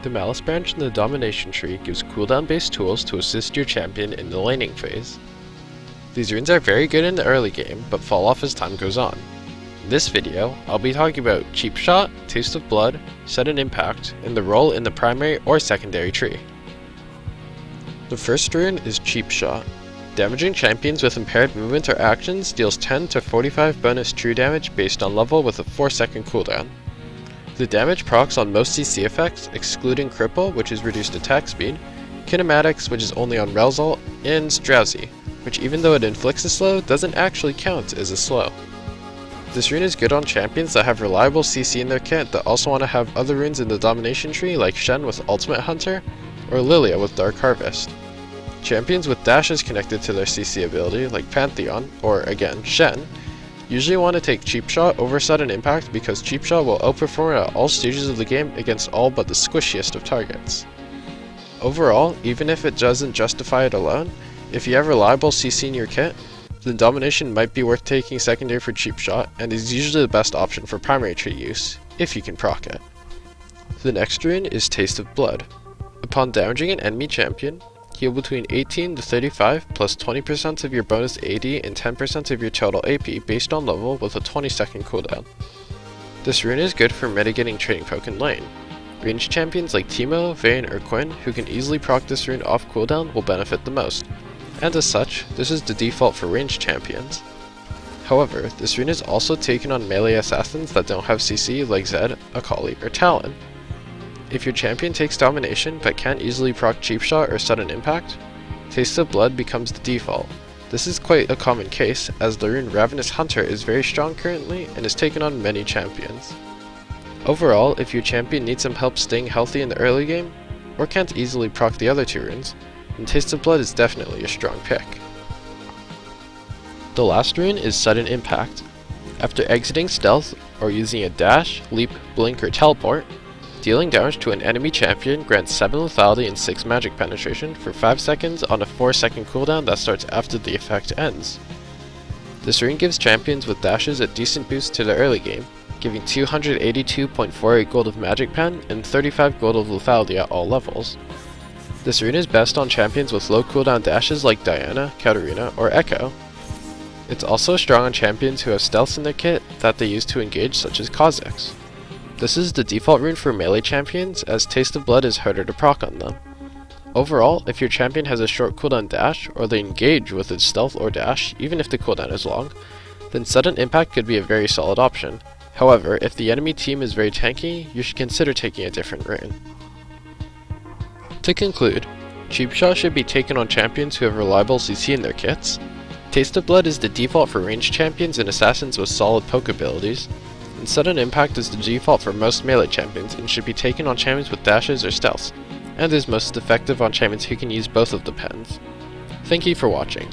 The Malice branch in the Domination tree gives cooldown based tools to assist your champion in the laning phase. These runes are very good in the early game, but fall off as time goes on. In this video, I'll be talking about Cheap Shot, Taste of Blood, Sudden Impact, and the role in the primary or secondary tree. The first rune is Cheap Shot. Damaging champions with impaired movement or actions deals 10 to 45 bonus true damage based on level with a 4-second cooldown. The damage procs on most CC effects, excluding Cripple, which is reduced attack speed, Kinematics, which is only on Relzal, and Drowsy, which even though it inflicts a slow, doesn't actually count as a slow. This rune is good on champions that have reliable CC in their kit that also want to have other runes in the Domination tree like Shen with Ultimate Hunter, or Lilia with Dark Harvest. Champions with dashes connected to their CC ability, like Pantheon, or again, Shen, usually want to take Cheap Shot over Sudden Impact because Cheap Shot will outperform at all stages of the game against all but the squishiest of targets. Overall, even if it doesn't justify it alone, if you have reliable CC in your kit, then Domination might be worth taking secondary for Cheap Shot and is usually the best option for primary tree use, if you can proc it. The next rune is Taste of Blood. Upon damaging an enemy champion, heal between 18 to 35 plus 20% of your bonus AD and 10% of your total AP based on level with a 20-second cooldown. This rune is good for mitigating trading poke in lane. Ranged champions like Teemo, Vayne, or Quinn who can easily proc this rune off cooldown will benefit the most, and as such, this is the default for ranged champions. However, this rune is also taken on melee assassins that don't have CC like Zed, Akali, or Talon. If your champion takes Domination but can't easily proc Cheap Shot or Sudden Impact, Taste of Blood becomes the default. This is quite a common case, as the rune Ravenous Hunter is very strong currently and is taken on many champions. Overall, if your champion needs some help staying healthy in the early game, or can't easily proc the other two runes, then Taste of Blood is definitely a strong pick. The last rune is Sudden Impact. After exiting stealth, or using a dash, leap, blink, or teleport, dealing damage to an enemy champion grants 7 lethality and 6 magic penetration for 5 seconds on a 4-second cooldown that starts after the effect ends. This rune gives champions with dashes a decent boost to the early game, giving 282.48 gold of magic pen and 35 gold of lethality at all levels. This rune is best on champions with low cooldown dashes like Diana, Katarina, or Echo. It's also strong on champions who have stealths in their kit that they use to engage, such as Kha'Zix. This is the default rune for melee champions, as Taste of Blood is harder to proc on them. Overall, if your champion has a short cooldown dash, or they engage with its stealth or dash, even if the cooldown is long, then Sudden Impact could be a very solid option. However, if the enemy team is very tanky, you should consider taking a different rune. To conclude, Cheap Shot should be taken on champions who have reliable CC in their kits. Taste of Blood is the default for ranged champions and assassins with solid poke abilities, and Sudden Impact is the default for most melee champions and should be taken on champions with dashes or stealths, and is most effective on champions who can use both of the pens. Thank you for watching.